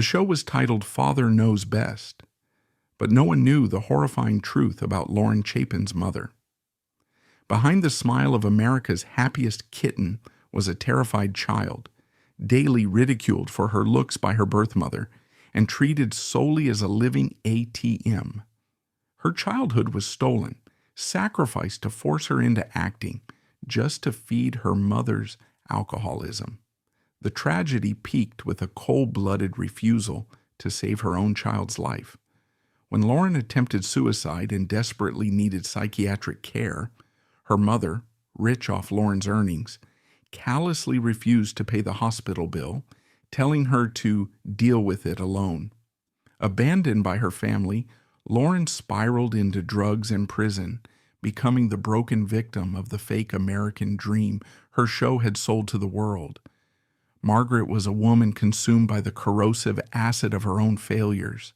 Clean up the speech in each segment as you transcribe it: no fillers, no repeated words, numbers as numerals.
The show was titled Father Knows Best, but no one knew the horrifying truth about Lauren Chapin's mother. Behind the smile of America's happiest kitten was a terrified child, daily ridiculed for her looks by her birth mother and treated solely as a living ATM. Her childhood was stolen, sacrificed to force her into acting, just to feed her mother's alcoholism. The tragedy peaked with a cold-blooded refusal to save her own child's life. When Lauren attempted suicide and desperately needed psychiatric care, her mother, rich off Lauren's earnings, callously refused to pay the hospital bill, telling her to deal with it alone. Abandoned by her family, Lauren spiraled into drugs and prison, becoming the broken victim of the fake American dream her show had sold to the world. Margaret was a woman consumed by the corrosive acid of her own failures.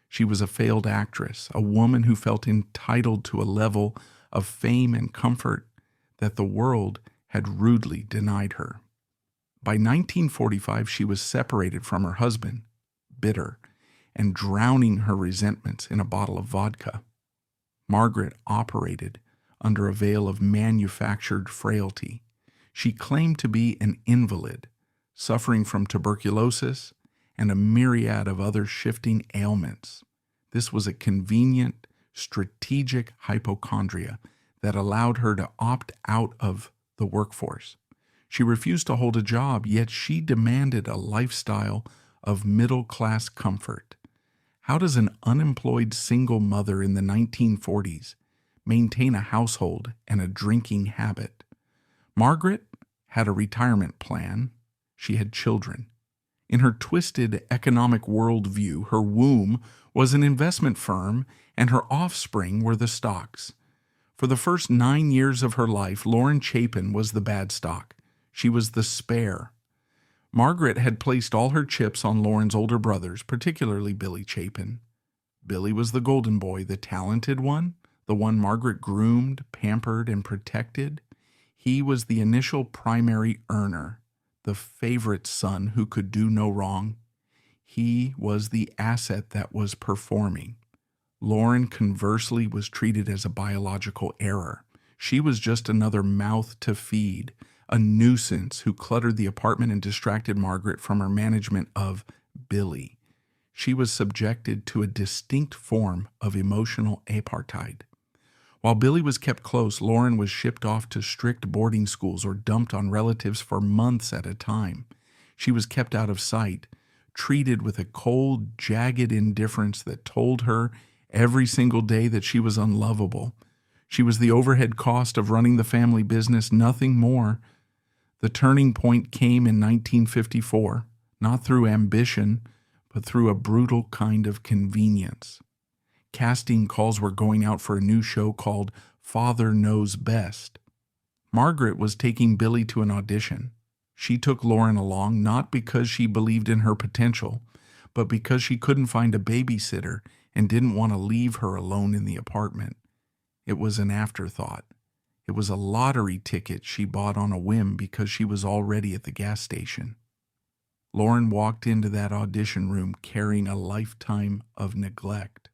She was a failed actress, a woman who felt entitled to a level of fame and comfort that the world had rudely denied her. By 1945, she was separated from her husband, bitter, and drowning her resentments in a bottle of vodka. Margaret operated under a veil of manufactured frailty. She claimed to be an invalid, suffering from tuberculosis and a myriad of other shifting ailments. This was a convenient, strategic hypochondria that allowed her to opt out of the workforce. She refused to hold a job, yet she demanded a lifestyle of middle-class comfort. How does an unemployed single mother in the 1940s maintain a household and a drinking habit? Margaret had a retirement plan. She had children. In her twisted economic worldview, her womb was an investment firm and her offspring were the stocks. For the first 9 years of her life, Lauren Chapin was the bad stock. She was the spare. Margaret had placed all her chips on Lauren's older brothers, particularly Billy Chapin. Billy was the golden boy, the talented one, the one Margaret groomed, pampered, and protected. He was the initial primary earner, the favorite son who could do no wrong. He was the asset that was performing. Lauren, conversely, was treated as a biological error. She was just another mouth to feed, a nuisance who cluttered the apartment and distracted Margaret from her management of Billy. She was subjected to a distinct form of emotional apartheid. While Billy was kept close, Lauren was shipped off to strict boarding schools or dumped on relatives for months at a time. She was kept out of sight, treated with a cold, jagged indifference that told her every single day that she was unlovable. She was the overhead cost of running the family business, nothing more. The turning point came in 1954, not through ambition, but through a brutal kind of convenience. Casting calls were going out for a new show called Father Knows Best. Margaret was taking Billy to an audition. She took Lauren along not because she believed in her potential, but because she couldn't find a babysitter and didn't want to leave her alone in the apartment. It was an afterthought. It was a lottery ticket she bought on a whim because she was already at the gas station. Lauren walked into that audition room carrying a lifetime of neglect.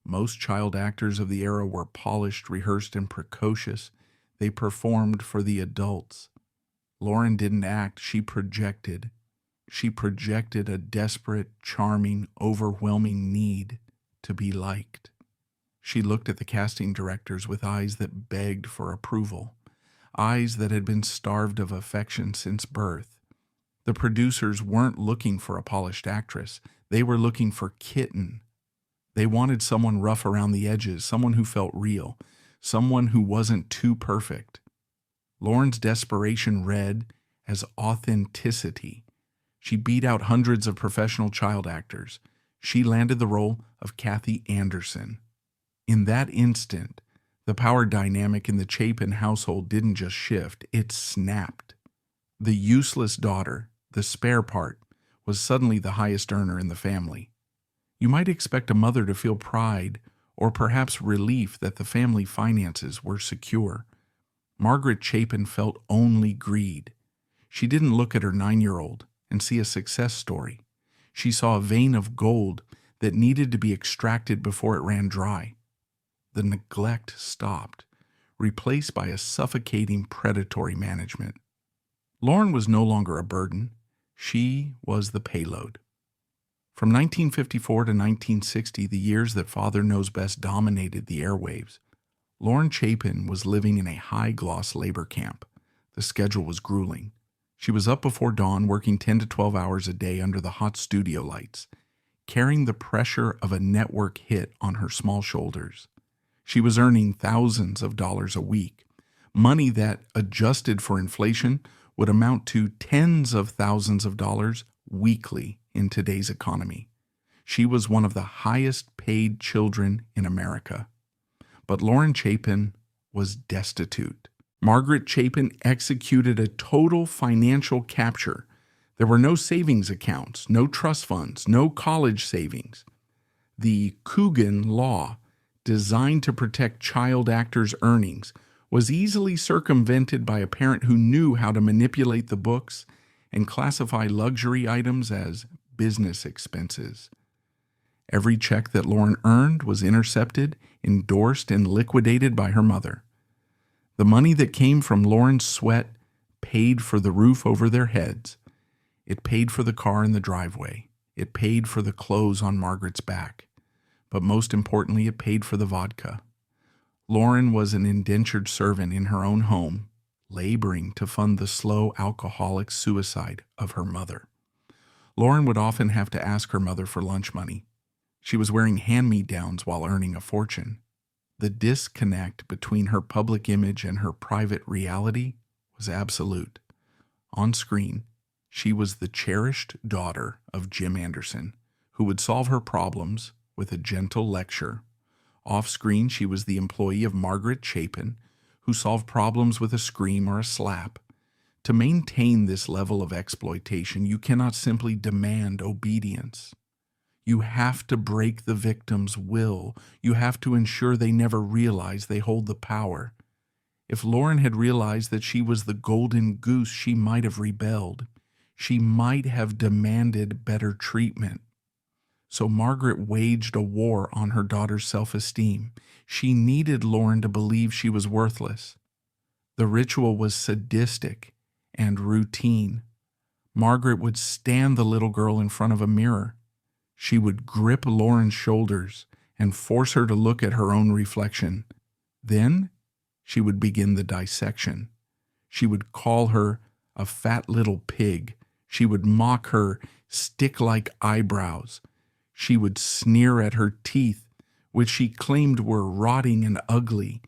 Most child actors of the era were polished, rehearsed, and precocious. They performed for the adults. Lauren didn't act, she projected. She projected a desperate, charming, overwhelming need to be liked. She looked at the casting directors with eyes that begged for approval, eyes that had been starved of affection since birth. The producers weren't looking for a polished actress. They were looking for kitten. They wanted someone rough around the edges, someone who felt real, someone who wasn't too perfect. Lauren's desperation read as authenticity. She beat out hundreds of professional child actors. She landed the role of Kathy Anderson. In that instant, the power dynamic in the Chapin household didn't just shift, it snapped. The useless daughter, the spare part, was suddenly the highest earner in the family. You might expect a mother to feel pride or perhaps relief that the family finances were secure. Margaret Chapin felt only greed. She didn't look at her 9-year-old and see a success story. She saw a vein of gold that needed to be extracted before it ran dry. The neglect stopped, replaced by a suffocating predatory management. Lauren was no longer a burden. She was the payload. From 1954 to 1960, the years that Father Knows Best dominated the airwaves, Lauren Chapin was living in a high-gloss labor camp. The schedule was grueling. She was up before dawn, working 10 to 12 hours a day under the hot studio lights, carrying the pressure of a network hit on her small shoulders. She was earning thousands of dollars a week, money that, adjusted for inflation, would amount to tens of thousands of dollars weekly in today's economy. She was one of the highest paid children in America. But Lauren Chapin was destitute. Margaret Chapin executed a total financial capture. There were no savings accounts, no trust funds, no college savings. The Coogan Law, designed to protect child actors' earnings, was easily circumvented by a parent who knew how to manipulate the books and classify luxury items as business expenses. Every check that Lauren earned was intercepted, endorsed, and liquidated by her mother. The money that came from Lauren's sweat paid for the roof over their heads. It paid for the car in the driveway. It paid for the clothes on Margaret's back. But most importantly, it paid for the vodka. Lauren was an indentured servant in her own home, laboring to fund the slow alcoholic suicide of her mother. Lauren would often have to ask her mother for lunch money. She was wearing hand-me-downs while earning a fortune. The disconnect between her public image and her private reality was absolute. On screen, she was the cherished daughter of Jim Anderson, who would solve her problems with a gentle lecture. Off-screen, she was the employee of Margaret Chapin, who solved problems with a scream or a slap. To maintain this level of exploitation, you cannot simply demand obedience. You have to break the victim's will. You have to ensure they never realize they hold the power. If Lauren had realized that she was the golden goose, she might have rebelled. She might have demanded better treatment. So Margaret waged a war on her daughter's self-esteem. She needed Lauren to believe she was worthless. The ritual was sadistic and routine. Margaret would stand the little girl in front of a mirror. She would grip Lauren's shoulders and force her to look at her own reflection. Then she would begin the dissection. She would call her a fat little pig. She would mock her stick-like eyebrows. She would sneer at her teeth, which she claimed were rotting and ugly.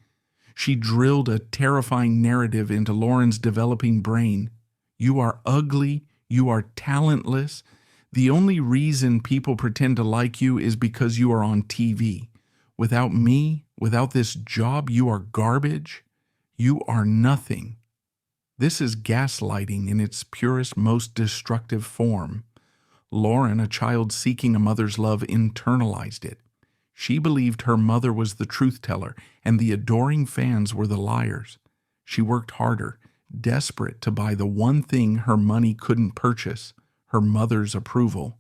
She drilled a terrifying narrative into Lauren's developing brain. You are ugly. You are talentless. The only reason people pretend to like you is because you are on TV. Without me, without this job, you are garbage. You are nothing. This is gaslighting in its purest, most destructive form. Lauren, a child seeking a mother's love, internalized it. She believed her mother was the truth teller and the adoring fans were the liars. She worked harder, desperate to buy the one thing her money couldn't purchase, her mother's approval.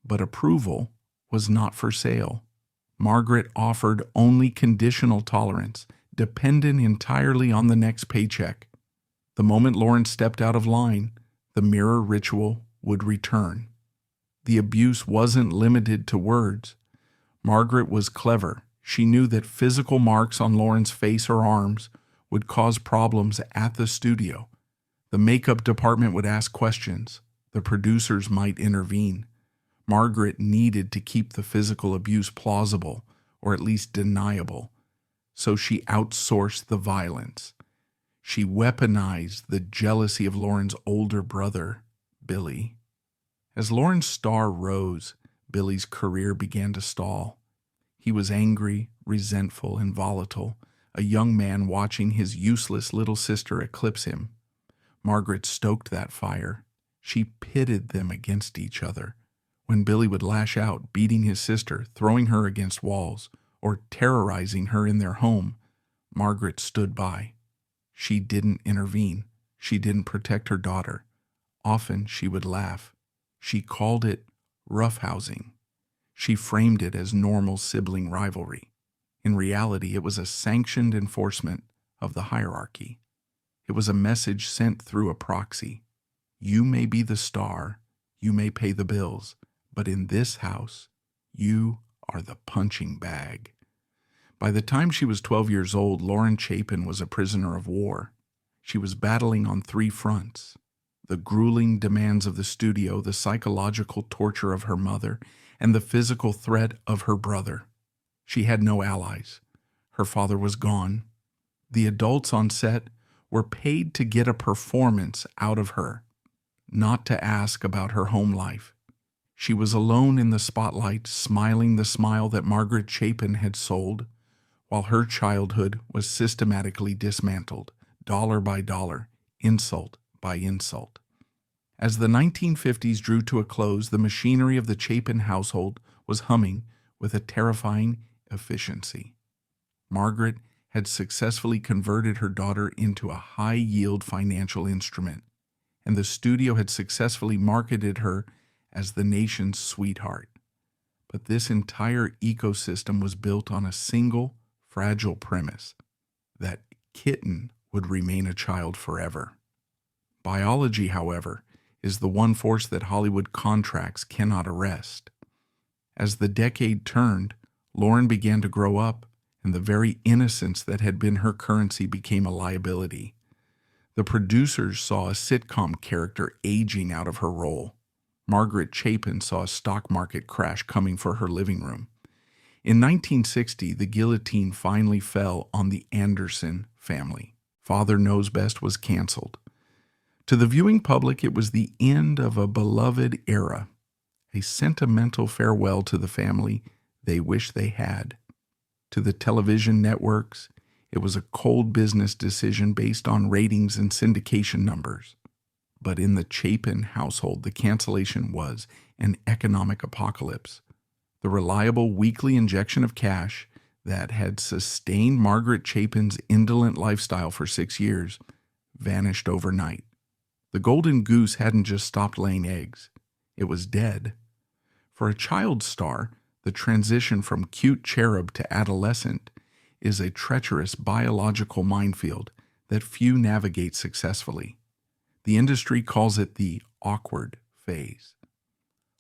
But approval was not for sale. Margaret offered only conditional tolerance, dependent entirely on the next paycheck. The moment Lauren stepped out of line, the mirror ritual would return. The abuse wasn't limited to words. Margaret was clever. She knew that physical marks on Lauren's face or arms would cause problems at the studio. The makeup department would ask questions. The producers might intervene. Margaret needed to keep the physical abuse plausible, or at least deniable. So she outsourced the violence. She weaponized the jealousy of Lauren's older brother, Billy. As Lauren's star rose, Billy's career began to stall. He was angry, resentful, and volatile, a young man watching his useless little sister eclipse him. Margaret stoked that fire. She pitted them against each other. When Billy would lash out, beating his sister, throwing her against walls, or terrorizing her in their home, Margaret stood by. She didn't intervene. She didn't protect her daughter. Often she would laugh. She called it roughhousing. She framed it as normal sibling rivalry. In reality, it was a sanctioned enforcement of the hierarchy. It was a message sent through a proxy. You may be the star, you may pay the bills, but in this house, you are the punching bag. By the time she was 12 years old, Lauren Chapin was a prisoner of war. She was battling on 3 fronts: the grueling demands of the studio, the psychological torture of her mother, and the physical threat of her brother. She had no allies. Her father was gone. The adults on set were paid to get a performance out of her, not to ask about her home life. She was alone in the spotlight, smiling the smile that Margaret Chapin had sold, while her childhood was systematically dismantled, dollar by dollar, insult by insult. As the 1950s drew to a close, the machinery of the Chapin household was humming with a terrifying efficiency. Margaret had successfully converted her daughter into a high-yield financial instrument, and the studio had successfully marketed her as the nation's sweetheart. But this entire ecosystem was built on a single, fragile premise: that Kitten would remain a child forever. Biology, however, is the one force that Hollywood contracts cannot arrest. As the decade turned, Lauren began to grow up, and the very innocence that had been her currency became a liability. The producers saw a sitcom character aging out of her role. Margaret Chapin saw a stock market crash coming for her living room. In 1960, the guillotine finally fell on the Anderson family. Father Knows Best was canceled. To the viewing public, it was the end of a beloved era, a sentimental farewell to the family they wish they had. To the television networks, it was a cold business decision based on ratings and syndication numbers. But in the Chapin household, the cancellation was an economic apocalypse. The reliable weekly injection of cash that had sustained Margaret Chapin's indolent lifestyle for 6 years vanished overnight. The golden goose hadn't just stopped laying eggs. It was dead. For a child star, the transition from cute cherub to adolescent is a treacherous biological minefield that few navigate successfully. The industry calls it the awkward phase.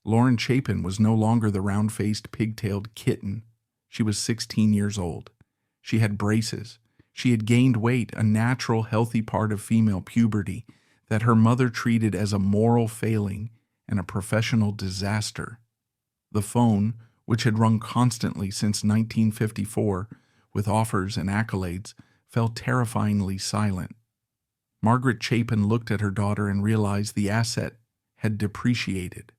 Lauren Chapin was no longer the round-faced, pigtailed kitten. She was 16 years old. She had braces. She had gained weight, a natural, healthy part of female puberty that her mother treated as a moral failing and a professional disaster. The phone, which had rung constantly since 1954 with offers and accolades, fell terrifyingly silent. Margaret Chapin looked at her daughter and realized the asset had depreciated.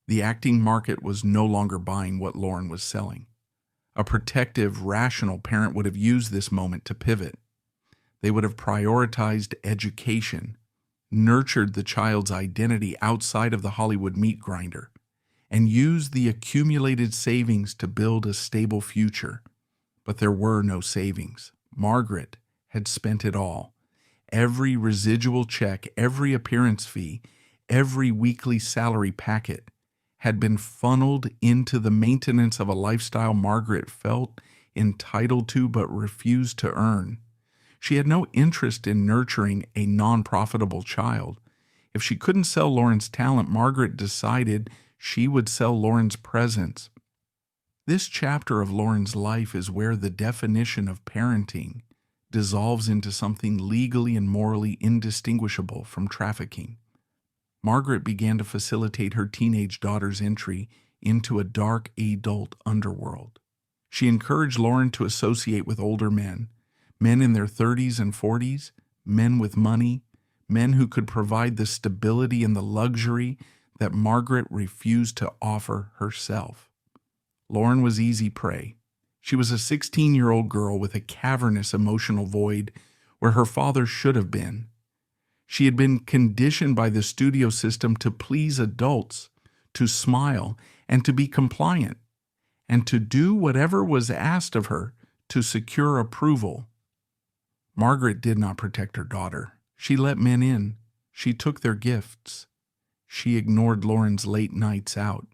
The acting market was no longer buying what Lauren was selling. A protective, rational parent would have used this moment to pivot. They would have prioritized education, nurtured the child's identity outside of the Hollywood meat grinder, and used the accumulated savings to build a stable future. But there were no savings. Margaret had spent it all. Every residual check, every appearance fee, every weekly salary packet had been funneled into the maintenance of a lifestyle Margaret felt entitled to but refused to earn. She had no interest in nurturing a non-profitable child. If she couldn't sell Lauren's talent, Margaret decided she would sell Lauren's presence. This chapter of Lauren's life is where the definition of parenting dissolves into something legally and morally indistinguishable from trafficking. Margaret began to facilitate her teenage daughter's entry into a dark adult underworld. She encouraged Lauren to associate with older men in their 30s and 40s, men with money, men who could provide the stability and the luxury that Margaret refused to offer herself. Lauren was easy prey. She was a 16-year-old girl with a cavernous emotional void where her father should have been. She had been conditioned by the studio system to please adults, to smile, and to be compliant, and to do whatever was asked of her to secure approval. Margaret did not protect her daughter. She let men in. She took their gifts. She ignored Lauren's late nights out.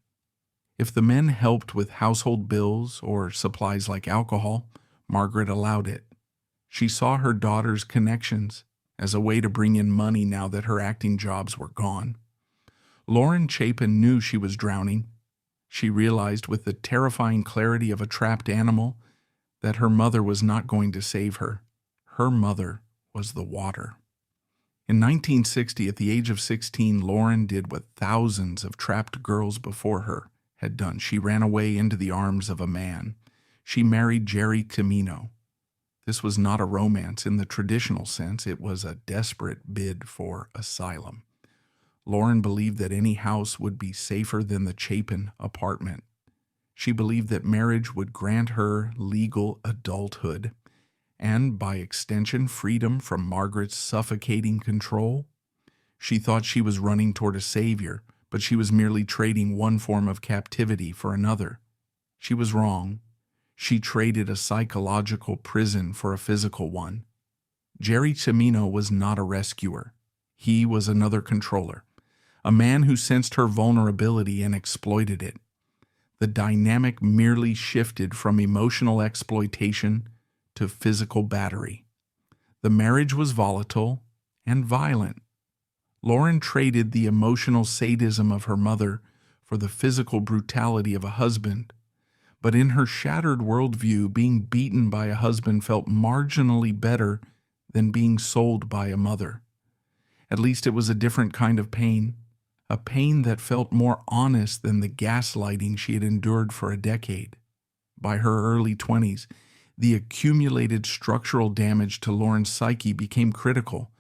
If the men helped with household bills or supplies like alcohol, Margaret allowed it. She saw her daughter's connections as a way to bring in money now that her acting jobs were gone. Lauren Chapin knew she was drowning. She realized with the terrifying clarity of a trapped animal that her mother was not going to save her. Her mother was the water. In 1960, at the age of 16, Lauren did what thousands of trapped girls before her had done. She ran away into the arms of a man. She married Jerry Camino. This was not a romance in the traditional sense. It was a desperate bid for asylum. Lauren believed that any house would be safer than the Chapin apartment. She believed that marriage would grant her legal adulthood and, by extension, freedom from Margaret's suffocating control. She thought she was running toward a savior, but she was merely trading one form of captivity for another. She was wrong. She traded a psychological prison for a physical one. Jerry Camino was not a rescuer. He was another controller, a man who sensed her vulnerability and exploited it. The dynamic merely shifted from emotional exploitation to physical battery. The marriage was volatile and violent. Lauren traded the emotional sadism of her mother for the physical brutality of a husband. But in her shattered worldview, being beaten by a husband felt marginally better than being sold by a mother. At least it was a different kind of pain, a pain that felt more honest than the gaslighting she had endured for a decade. By her early 20s, the accumulated structural damage to Lauren's psyche became critical.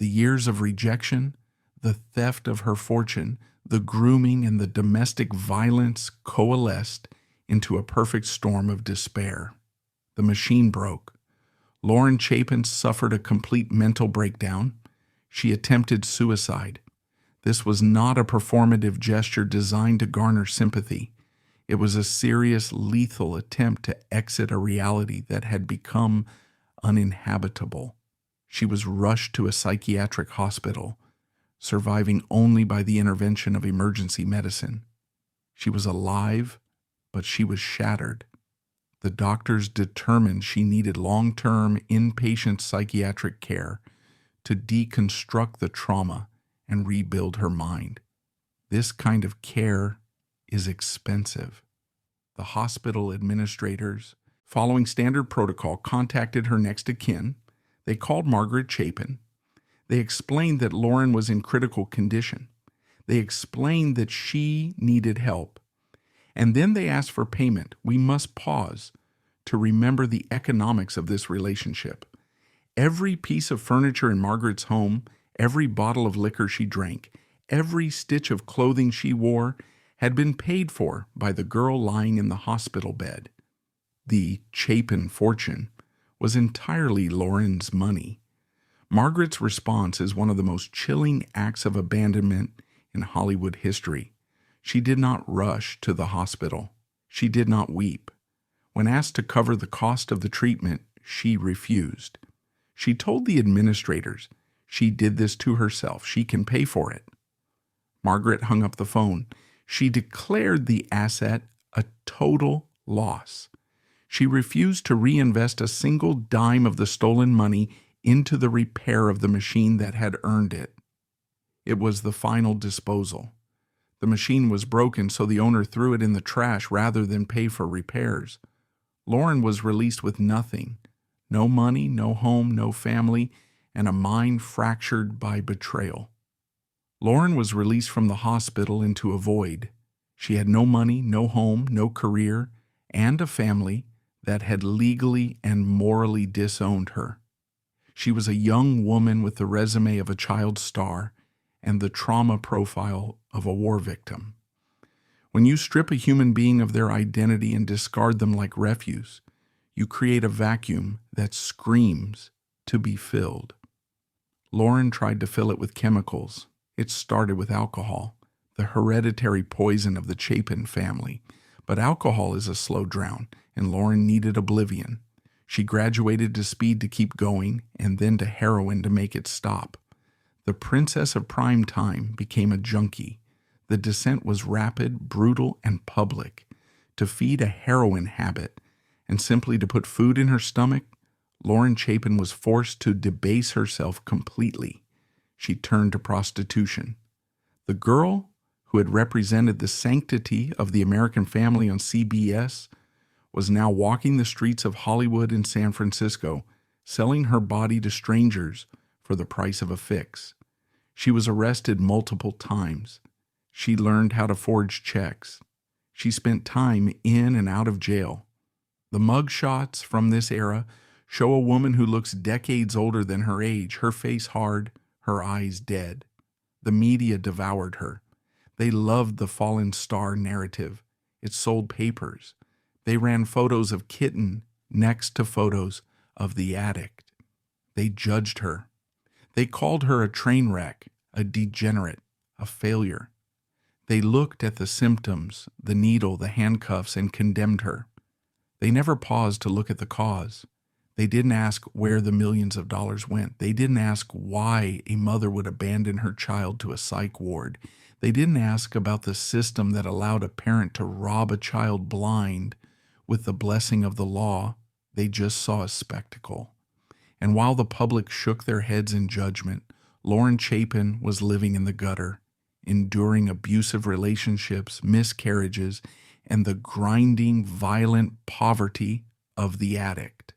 The years of rejection, the theft of her fortune, the grooming, and the domestic violence coalesced into a perfect storm of despair. The machine broke. Lauren Chapin suffered a complete mental breakdown. She attempted suicide. This was not a performative gesture designed to garner sympathy. It was a serious, lethal attempt to exit a reality that had become uninhabitable. She was rushed to a psychiatric hospital, surviving only by the intervention of emergency medicine. She was alive, but she was shattered. The doctors determined she needed long-term inpatient psychiatric care to deconstruct the trauma and rebuild her mind. This kind of care is expensive. The hospital administrators, following standard protocol, contacted her next of kin. They called Margaret Chapin. They explained that Lauren was in critical condition. They explained that she needed help. And then they asked for payment. We must pause to remember the economics of this relationship. Every piece of furniture in Margaret's home, every bottle of liquor she drank, every stitch of clothing she wore had been paid for by the girl lying in the hospital bed. The Chapin fortune was entirely Lauren's money. Margaret's response is one of the most chilling acts of abandonment in Hollywood history. She did not rush to the hospital. She did not weep. When asked to cover the cost of the treatment, she refused. She told the administrators she did this to herself. She can pay for it. Margaret hung up the phone. She declared the asset a total loss. She refused to reinvest a single dime of the stolen money into the repair of the machine that had earned it. It was the final disposal. The machine was broken, so the owner threw it in the trash rather than pay for repairs. Lauren was released with nothing. No money, no home, no family, and a mind fractured by betrayal. Lauren was released from the hospital into a void. She had no money, no home, no career, and a family that had legally and morally disowned her. She was a young woman with the resume of a child star and the trauma profile of a war victim. When you strip a human being of their identity and discard them like refuse, you create a vacuum that screams to be filled. Lauren tried to fill it with chemicals. It started with alcohol, the hereditary poison of the Chapin family. But alcohol is a slow drown, and Lauren needed oblivion. She graduated to speed to keep going, and then to heroin to make it stop. The princess of prime time became a junkie. The descent was rapid, brutal, and public. To feed a heroin habit and simply to put food in her stomach, Lauren Chapin was forced to debase herself completely. She turned to prostitution. The girl who had represented the sanctity of the American family on CBS was now walking the streets of Hollywood and San Francisco, selling her body to strangers for the price of a fix. She was arrested multiple times. She learned how to forge checks. She spent time in and out of jail. The mugshots from this era show a woman who looks decades older than her age, her face hard, her eyes dead. The media devoured her. They loved the fallen star narrative. It sold papers. They ran photos of Kitten next to photos of the addict. They judged her. They called her a train wreck, a degenerate, a failure. They looked at the symptoms, the needle, the handcuffs, and condemned her. They never paused to look at the cause. They didn't ask where the millions of dollars went. They didn't ask why a mother would abandon her child to a psych ward. They didn't ask about the system that allowed a parent to rob a child blind with the blessing of the law. They just saw a spectacle. And while the public shook their heads in judgment, Lauren Chapin was living in the gutter, enduring abusive relationships, miscarriages, and the grinding, violent poverty of the addict.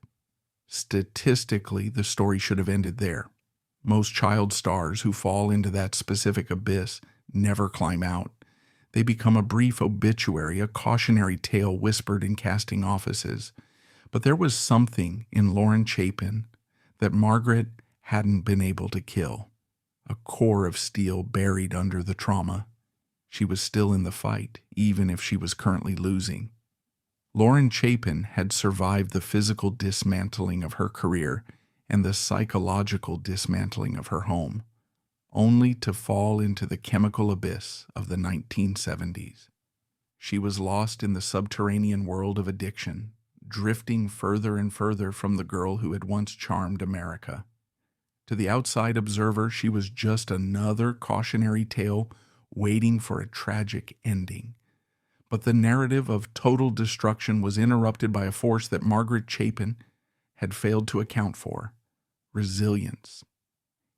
Statistically, the story should have ended there. Most child stars who fall into that specific abyss never climb out. They become a brief obituary, a cautionary tale whispered in casting offices. But there was something in Lauren Chapin that Margaret hadn't been able to kill, a core of steel buried under the trauma. She was still in the fight, even if she was currently losing. Lauren Chapin had survived the physical dismantling of her career and the psychological dismantling of her home, only to fall into the chemical abyss of the 1970s. She was lost in the subterranean world of addiction, drifting further and further from the girl who had once charmed America. To the outside observer, she was just another cautionary tale waiting for a tragic ending. But the narrative of total destruction was interrupted by a force that Margaret Chapin had failed to account for: resilience.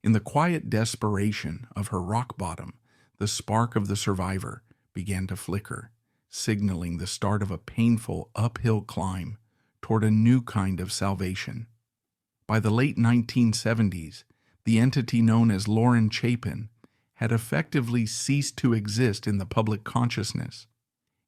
In the quiet desperation of her rock bottom, the spark of the survivor began to flicker, signaling the start of a painful uphill climb toward a new kind of salvation. By the late 1970s, the entity known as Lauren Chapin had effectively ceased to exist in the public consciousness.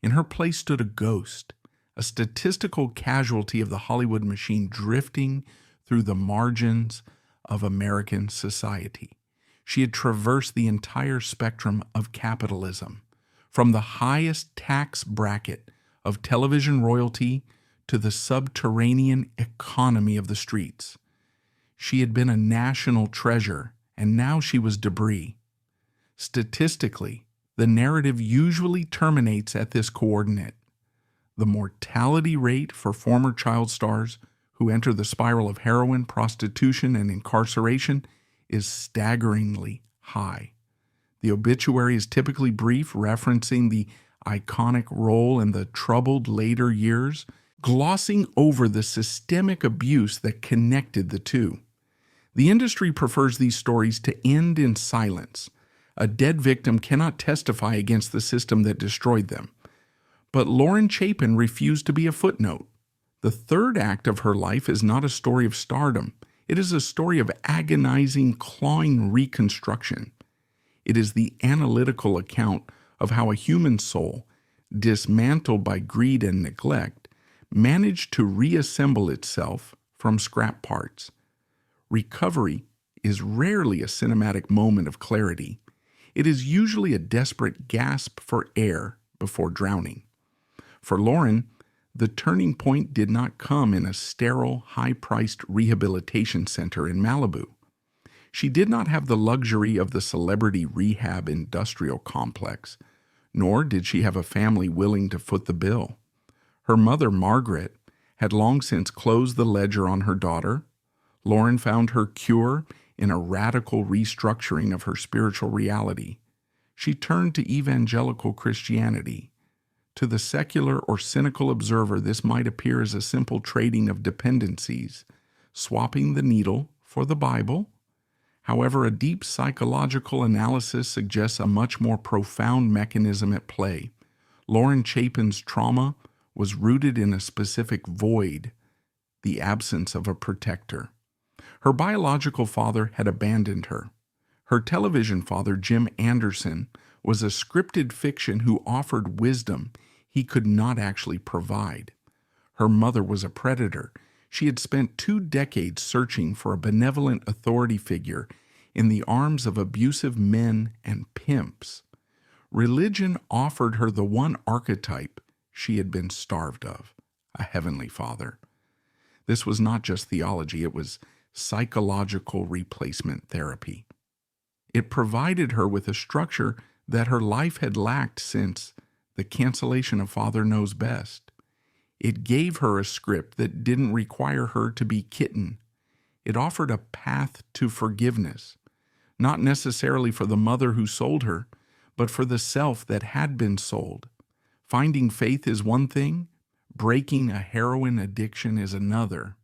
In her place stood a ghost, a statistical casualty of the Hollywood machine drifting through the margins of American society. She had traversed the entire spectrum of capitalism, from the highest tax bracket of television royalty to the subterranean economy of the streets. She had been a national treasure, and now she was debris. Statistically, the narrative usually terminates at this coordinate. The mortality rate for former child stars who enter the spiral of heroin, prostitution, and incarceration is staggeringly high. The obituary is typically brief, referencing the iconic role in the troubled later years, glossing over the systemic abuse that connected the two. The industry prefers these stories to end in silence. A dead victim cannot testify against the system that destroyed them. But Lauren Chapin refused to be a footnote. The third act of her life is not a story of stardom. It is a story of agonizing, clawing reconstruction. It is the analytical account of how a human soul, dismantled by greed and neglect, managed to reassemble itself from scrap parts. Recovery is rarely a cinematic moment of clarity. It is usually a desperate gasp for air before drowning. For Lauren, the turning point did not come in a sterile, high-priced rehabilitation center in Malibu. She did not have the luxury of the celebrity rehab industrial complex, nor did she have a family willing to foot the bill. Her mother, Margaret, had long since closed the ledger on her daughter. Lauren found her cure in a radical restructuring of her spiritual reality. She turned to evangelical Christianity. To the secular or cynical observer, this might appear as a simple trading of dependencies, swapping the needle for the Bible. However, a deep psychological analysis suggests a much more profound mechanism at play. Lauren Chapin's trauma was rooted in a specific void, the absence of a protector. Her biological father had abandoned her. Her television father, Jim Anderson, was a scripted fiction who offered wisdom he could not actually provide. Her mother was a predator. She had spent 2 decades searching for a benevolent authority figure in the arms of abusive men and pimps. Religion offered her the one archetype she had been starved of, a heavenly father. This was not just theology, it was psychological replacement therapy. It provided her with a structure that her life had lacked since the cancellation of Father Knows Best. It gave her a script that didn't require her to be kitten. It offered a path to forgiveness, not necessarily for the mother who sold her, but for the self that had been sold. Finding faith is one thing, breaking a heroin addiction is another.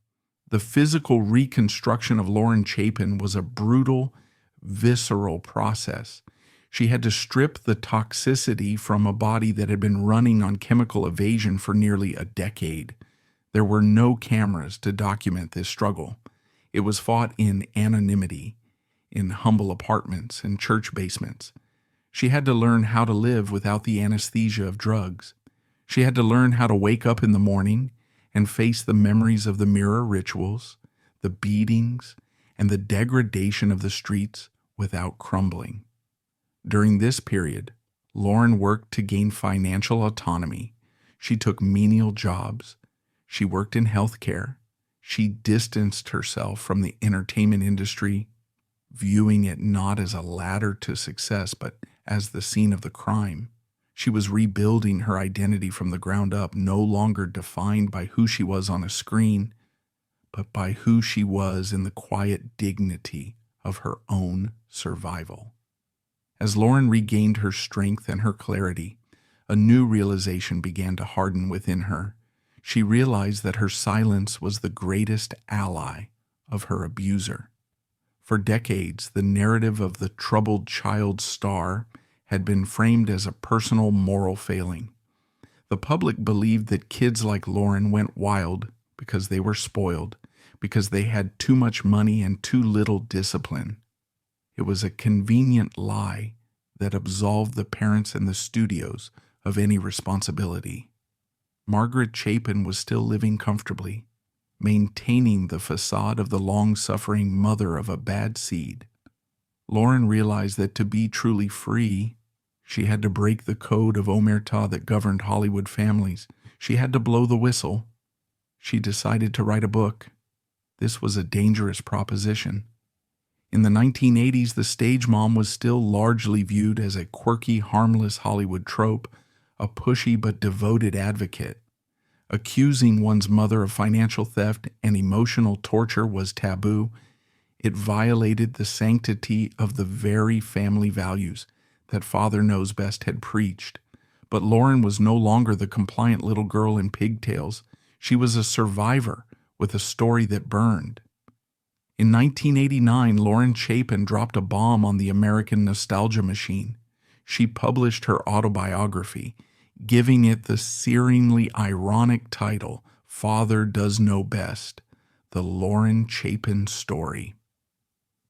The physical reconstruction of Lauren Chapin was a brutal, visceral process. She had to strip the toxicity from a body that had been running on chemical evasion for nearly a decade. There were no cameras to document this struggle. It was fought in anonymity, in humble apartments and church basements. She had to learn how to live without the anesthesia of drugs. She had to learn how to wake up in the morning and face the memories of the mirror rituals, the beatings, and the degradation of the streets without crumbling. During this period, Lauren worked to gain financial autonomy. She took menial jobs. She worked in healthcare. She distanced herself from the entertainment industry, viewing it not as a ladder to success, but as the scene of the crime. She was rebuilding her identity from the ground up, no longer defined by who she was on a screen, but by who she was in the quiet dignity of her own survival. As Lauren regained her strength and her clarity, a new realization began to harden within her. She realized that her silence was the greatest ally of her abuser. For decades, the narrative of the troubled child star had been framed as a personal moral failing. The public believed that kids like Lauren went wild because they were spoiled, because they had too much money and too little discipline. It was a convenient lie that absolved the parents and the studios of any responsibility. Margaret Chapin was still living comfortably, maintaining the facade of the long-suffering mother of a bad seed. Lauren realized that to be truly free, she had to break the code of omerta that governed Hollywood families. She had to blow the whistle. She decided to write a book. This was a dangerous proposition. In the 1980s, the stage mom was still largely viewed as a quirky, harmless Hollywood trope, a pushy but devoted advocate. Accusing one's mother of financial theft and emotional torture was taboo. It violated the sanctity of the very family values that Father Knows Best had preached. But Lauren was no longer the compliant little girl in pigtails. She was a survivor with a story that burned. In 1989, Lauren Chapin dropped a bomb on the American nostalgia machine. She published her autobiography, giving it the searingly ironic title, Father Does Know Best, The Lauren Chapin Story.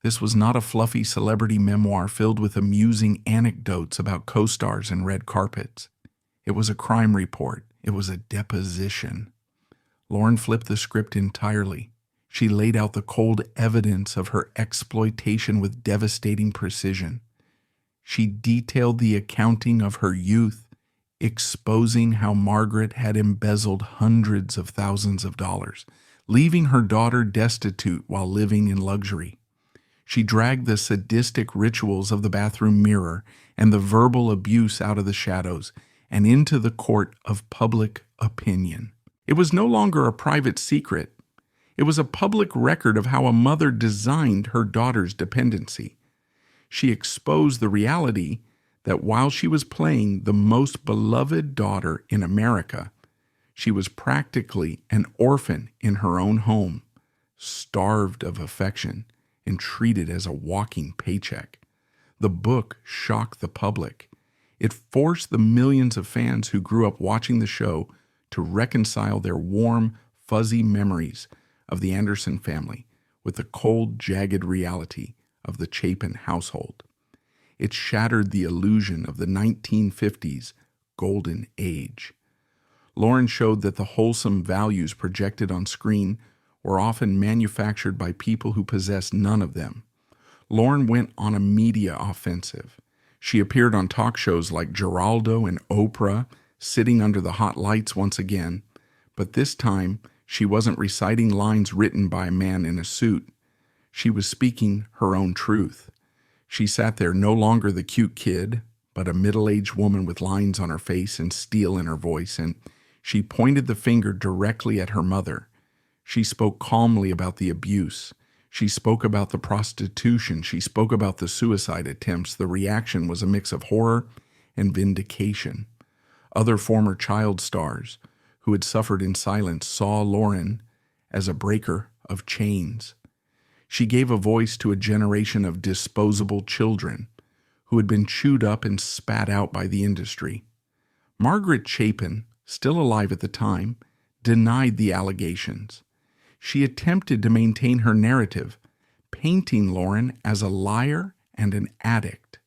This was not a fluffy celebrity memoir filled with amusing anecdotes about co-stars and red carpets. It was a crime report. It was a deposition. Lauren flipped the script entirely. She laid out the cold evidence of her exploitation with devastating precision. She detailed the accounting of her youth, exposing how Margaret had embezzled hundreds of thousands of dollars, leaving her daughter destitute while living in luxury. She dragged the sadistic rituals of the bathroom mirror and the verbal abuse out of the shadows and into the court of public opinion. It was no longer a private secret. It was a public record of how a mother designed her daughter's dependency. She exposed the reality that while she was playing the most beloved daughter in America, she was practically an orphan in her own home, starved of affection and treated as a walking paycheck. The book shocked the public. It forced the millions of fans who grew up watching the show to reconcile their warm, fuzzy memories of the Anderson family with the cold, jagged reality of the Chapin household. It shattered the illusion of the 1950s golden age. Lauren showed that the wholesome values projected on screen were often manufactured by people who possessed none of them. Lauren went on a media offensive. She appeared on talk shows like Geraldo and Oprah, sitting under the hot lights once again, but this time she wasn't reciting lines written by a man in a suit. She was speaking her own truth. She sat there no longer the cute kid, but a middle-aged woman with lines on her face and steel in her voice, and she pointed the finger directly at her mother. She spoke calmly about the abuse. She spoke about the prostitution. She spoke about the suicide attempts. The reaction was a mix of horror and vindication. Other former child stars who had suffered in silence saw Lauren as a breaker of chains. She gave a voice to a generation of disposable children who had been chewed up and spat out by the industry. Margaret Chapin, still alive at the time, denied the allegations. She attempted to maintain her narrative, painting Lauren as a liar and an addict.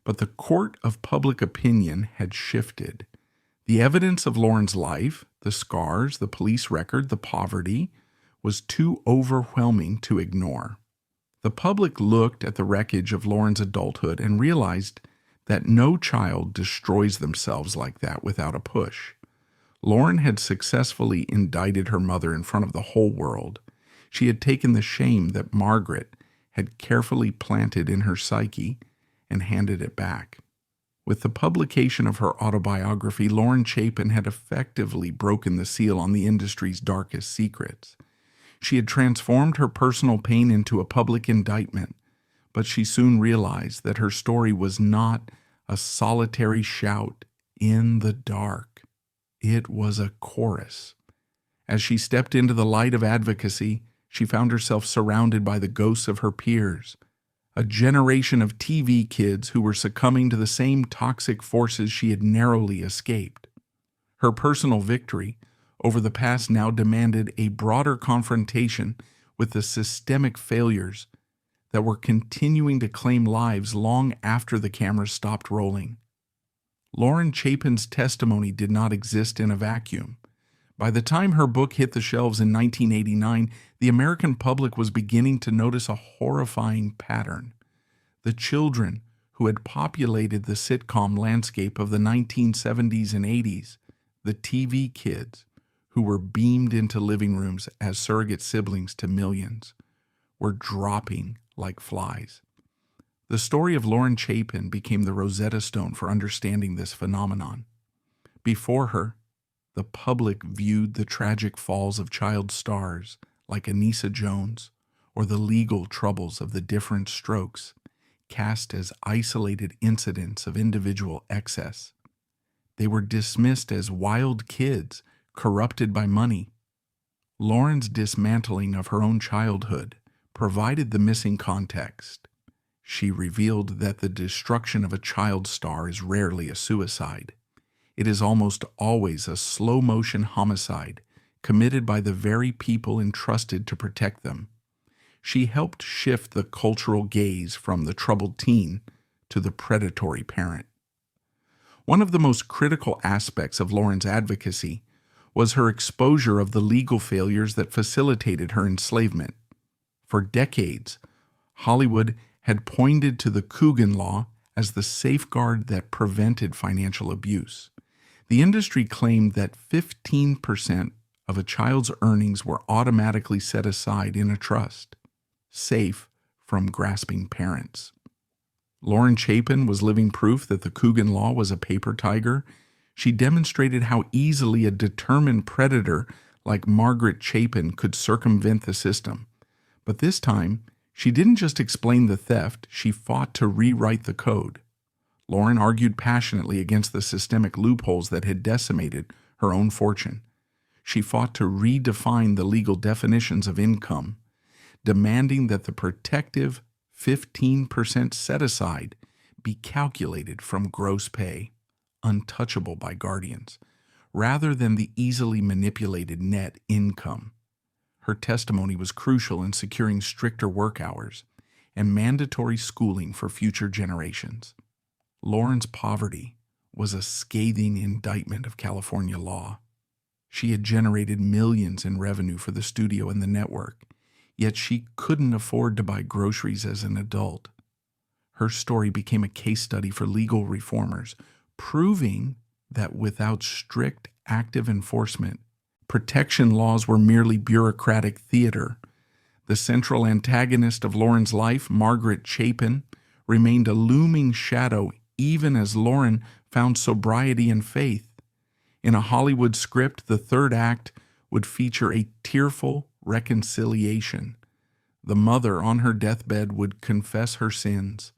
But the court of public opinion had shifted. The evidence of Lauren's life, the scars, the police record, the poverty, was too overwhelming to ignore. The public looked at the wreckage of Lauren's adulthood and realized that no child destroys themselves like that without a push. Lauren had successfully indicted her mother in front of the whole world. She had taken the shame that Margaret had carefully planted in her psyche and handed it back. With the publication of her autobiography, Lauren Chapin had effectively broken the seal on the industry's darkest secrets. She had transformed her personal pain into a public indictment, but she soon realized that her story was not a solitary shout in the dark. It was a chorus. As she stepped into the light of advocacy, she found herself surrounded by the ghosts of her peers, a generation of TV kids who were succumbing to the same toxic forces she had narrowly escaped. Her personal victory over the past now demanded a broader confrontation with the systemic failures that were continuing to claim lives long after the cameras stopped rolling. Lauren Chapin's testimony did not exist in a vacuum. By the time her book hit the shelves in 1989, the American public was beginning to notice a horrifying pattern. The children who had populated the sitcom landscape of the 1970s and 80s, the TV kids who were beamed into living rooms as surrogate siblings to millions, were dropping like flies. The story of Lauren Chapin became the Rosetta Stone for understanding this phenomenon. Before her, the public viewed the tragic falls of child stars like Anissa Jones or the legal troubles of the Different Strokes cast as isolated incidents of individual excess. They were dismissed as wild kids corrupted by money. Lauren's dismantling of her own childhood provided the missing context. She revealed that the destruction of a child star is rarely a suicide. It is almost always a slow-motion homicide committed by the very people entrusted to protect them. She helped shift the cultural gaze from the troubled teen to the predatory parent. One of the most critical aspects of Lauren's advocacy was her exposure of the legal failures that facilitated her enslavement. For decades, Hollywood had pointed to the Coogan Law as the safeguard that prevented financial abuse. The industry claimed that 15% of a child's earnings were automatically set aside in a trust, safe from grasping parents. Lauren Chapin was living proof that the Coogan Law was a paper tiger. She demonstrated how easily a determined predator like Margaret Chapin could circumvent the system. But this time, she didn't just explain the theft, she fought to rewrite the code. Lauren argued passionately against the systemic loopholes that had decimated her own fortune. She fought to redefine the legal definitions of income, demanding that the protective 15% set-aside be calculated from gross pay, untouchable by guardians, rather than the easily manipulated net income. Her testimony was crucial in securing stricter work hours and mandatory schooling for future generations. Lauren's poverty was a scathing indictment of California law. She had generated millions in revenue for the studio and the network, yet she couldn't afford to buy groceries as an adult. Her story became a case study for legal reformers, proving that without strict active enforcement, protection laws were merely bureaucratic theater. The central antagonist of Lauren's life, Margaret Chapin, remained a looming shadow even as Lauren found sobriety and faith. In a Hollywood script, the third act would feature a tearful reconciliation. The mother on her deathbed would confess her sins.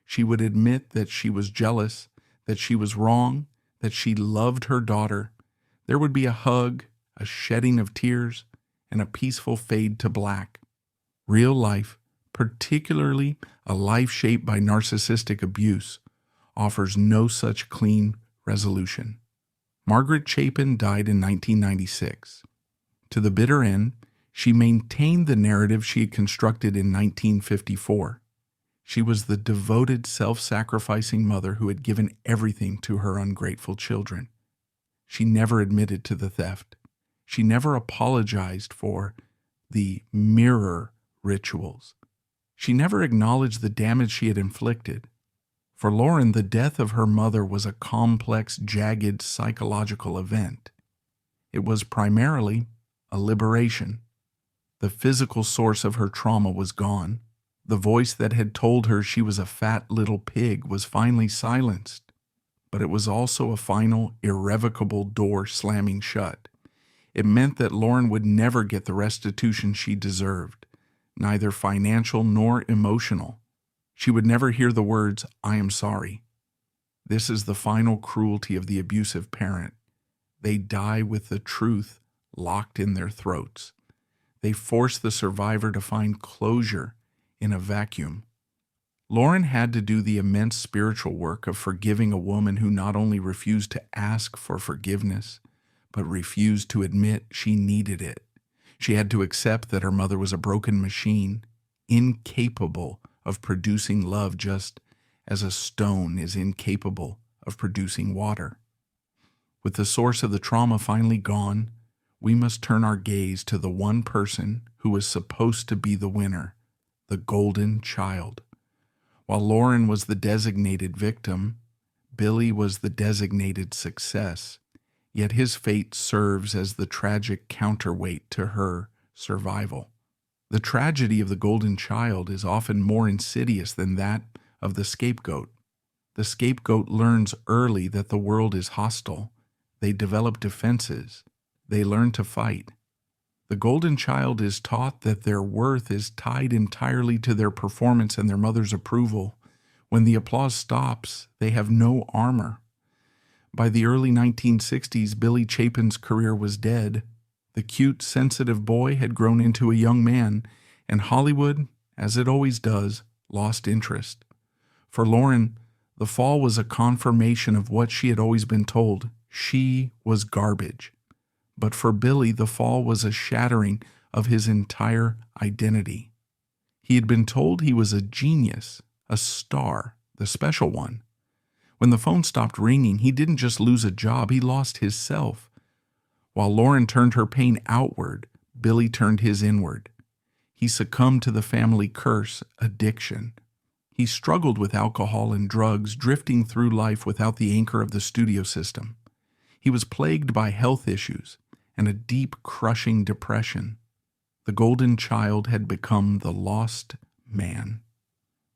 She would admit that she was jealous, that she was wrong, that she loved her daughter. There would be a hug, a shedding of tears, and a peaceful fade to black. Real life, particularly a life shaped by narcissistic abuse, offers no such clean resolution. Margaret Chapin died in 1996. To the bitter end, she maintained the narrative she had constructed in 1954. She was the devoted, self-sacrificing mother who had given everything to her ungrateful children. She never admitted to the theft. She never apologized for the mirror rituals. She never acknowledged the damage she had inflicted. For Lauren, the death of her mother was a complex, jagged psychological event. It was primarily a liberation. The physical source of her trauma was gone. The voice that had told her she was a fat little pig was finally silenced. But it was also a final, irrevocable door slamming shut. It meant that Lauren would never get the restitution she deserved, neither financial nor emotional. She would never hear the words, "I am sorry." This is the final cruelty of the abusive parent. They die with the truth locked in their throats. They force the survivor to find closure in a vacuum. Lauren had to do the immense spiritual work of forgiving a woman who not only refused to ask for forgiveness, but refused to admit she needed it. She had to accept that her mother was a broken machine, incapable of producing love just as a stone is incapable of producing water. With the source of the trauma finally gone, we must turn our gaze to the one person who was supposed to be the winner, the golden child. While Lauren was the designated victim, Billy was the designated success, yet his fate serves as the tragic counterweight to her survival. The tragedy of the golden child is often more insidious than that of the scapegoat. The scapegoat learns early that the world is hostile. They develop defenses. They learn to fight. The golden child is taught that their worth is tied entirely to their performance and their mother's approval. When the applause stops, they have no armor. By the early 1960s, Billy Chapin's career was dead. The cute, sensitive boy had grown into a young man, and Hollywood, as it always does, lost interest. For Lauren, the fall was a confirmation of what she had always been told. She was garbage. But for Billy, the fall was a shattering of his entire identity. He had been told he was a genius, a star, the special one. When the phone stopped ringing, he didn't just lose a job, he lost his self. While Lauren turned her pain outward, Billy turned his inward. He succumbed to the family curse, addiction. He struggled with alcohol and drugs, drifting through life without the anchor of the studio system. He was plagued by health issues and a deep, crushing depression. The golden child had become the lost man.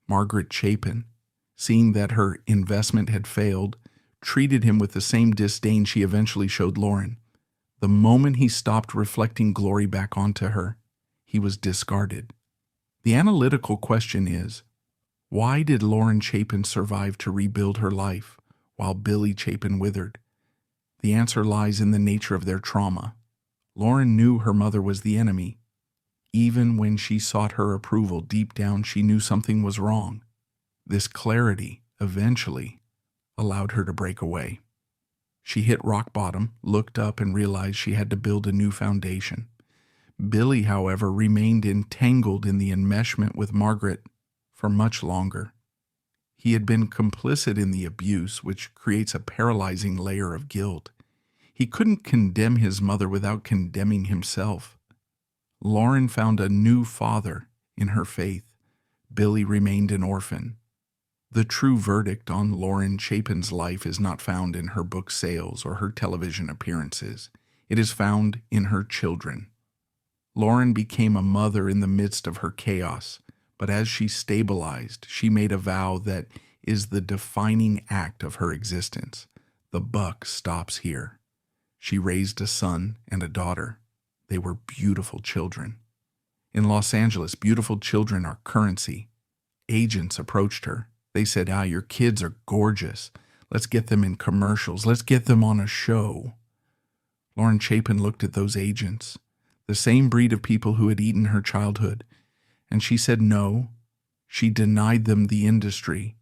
Margaret Chapin, seeing that her investment had failed, treated him with the same disdain she eventually showed Lauren. The moment he stopped reflecting glory back onto her, he was discarded. The analytical question is, Why did Lauren Chapin survive to rebuild her life while Billy Chapin withered? The answer lies in the nature of their trauma. Lauren knew her mother was the enemy. Even when she sought her approval, deep down she knew something was wrong. This clarity, eventually, allowed her to break away. She hit rock bottom, looked up, and realized she had to build a new foundation. Billy, however, remained entangled in the enmeshment with Margaret for much longer. He had been complicit in the abuse, which creates a paralyzing layer of guilt. He couldn't condemn his mother without condemning himself. Lauren found a new father in her faith. Billy remained an orphan. The true verdict on Lauren Chapin's life is not found in her book sales or her television appearances. It is found in her children. Lauren became a mother in the midst of her chaos, but as she stabilized, she made a vow that is the defining act of her existence. The buck stops here. She raised a son and a daughter. They were beautiful children. In Los Angeles, beautiful children are currency. Agents approached her. They said, your kids are gorgeous. Let's get them in commercials. Let's get them on a show. Lauren Chapin looked at those agents, the same breed of people who had eaten her childhood, and she said no. She denied them the industry.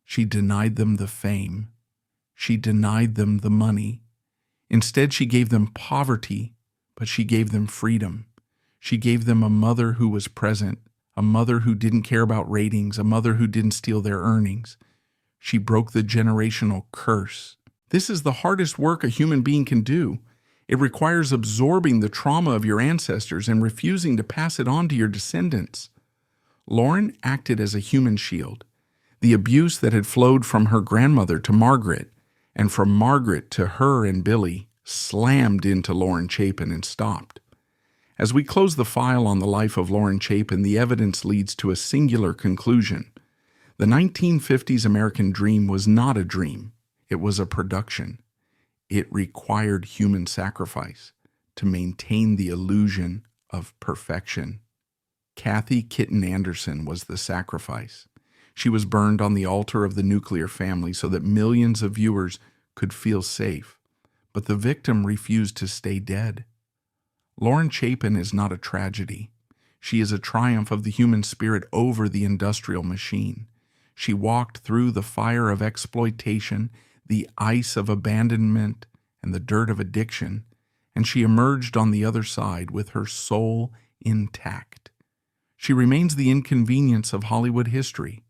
She denied them the fame. She denied them the money. Instead, she gave them poverty, but she gave them freedom. She gave them a mother who was present, a mother who didn't care about ratings, a mother who didn't steal their earnings. She broke the generational curse. This is the hardest work a human being can do. It requires absorbing the trauma of your ancestors and refusing to pass it on to your descendants. Lauren acted as a human shield. The abuse that had flowed from her grandmother to Margaret, and from Margaret to her and Billy, slammed into Lauren Chapin and stopped. As we close the file on the life of Lauren Chapin, the evidence leads to a singular conclusion. The 1950s American dream was not a dream. It was a production. It required human sacrifice to maintain the illusion of perfection. Kathy Kitten Anderson was the sacrifice. She was burned on the altar of the nuclear family so that millions of viewers could feel safe. But the victim refused to stay dead. Lauren Chapin is not a tragedy. She is a triumph of the human spirit over the industrial machine. She walked through the fire of exploitation, the ice of abandonment, and the dirt of addiction, and she emerged on the other side with her soul intact. She remains the inconvenience of Hollywood history.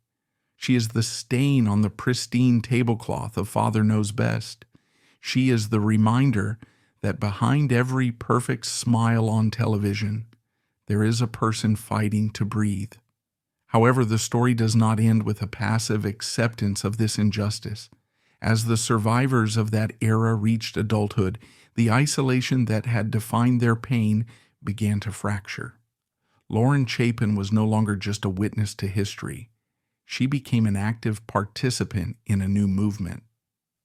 She is the stain on the pristine tablecloth of Father Knows Best. She is the reminder that behind every perfect smile on television, there is a person fighting to breathe. However, the story does not end with a passive acceptance of this injustice. As the survivors of that era reached adulthood, the isolation that had defined their pain began to fracture. Lauren Chapin was no longer just a witness to history. She became an active participant in a new movement.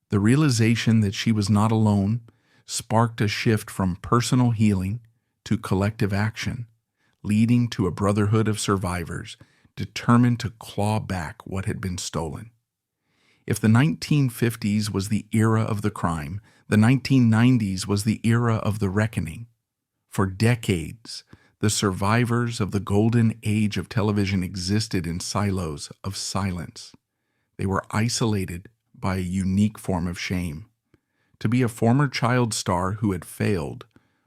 The realization that she was not alone sparked a shift from personal healing to collective action, leading to a brotherhood of survivors determined to claw back what had been stolen. If the 1950s was the era of the crime, the 1990s was the era of the reckoning. For decades, the survivors of the golden age of television existed in silos of silence. They were isolated by a unique form of shame. To be a former child star who had failed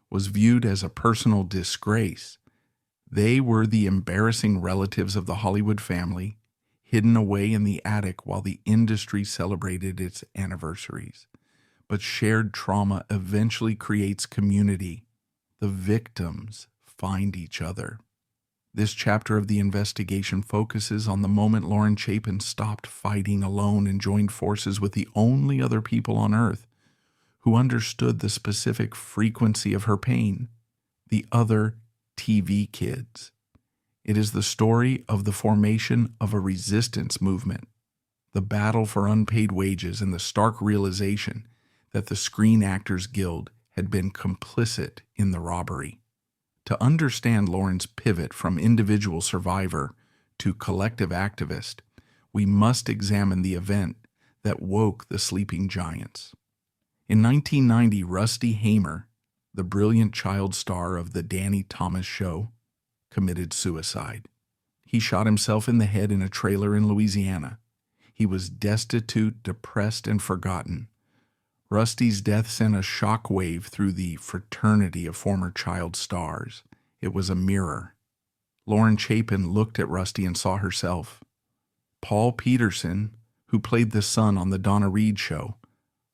was viewed as a personal disgrace. They were the embarrassing relatives of the Hollywood family, hidden away in the attic while the industry celebrated its anniversaries. But shared trauma eventually creates community. The victims find each other. This chapter of the investigation focuses on the moment Lauren Chapin stopped fighting alone and joined forces with the only other people on Earth who understood the specific frequency of her pain, the other TV kids. It is the story of the formation of a resistance movement, the battle for unpaid wages, and the stark realization that the Screen Actors Guild had been complicit in the robbery. To understand Lauren's pivot from individual survivor to collective activist, we must examine the event that woke the sleeping giants. In 1990, Rusty Hamer, the brilliant child star of The Danny Thomas Show, committed suicide. He shot himself in the head in a trailer in Louisiana. He was destitute, depressed, and forgotten. Rusty's death sent a shockwave through the fraternity of former child stars. It was a mirror. Lauren Chapin looked at Rusty and saw herself. Paul Peterson, who played the son on the Donna Reed Show,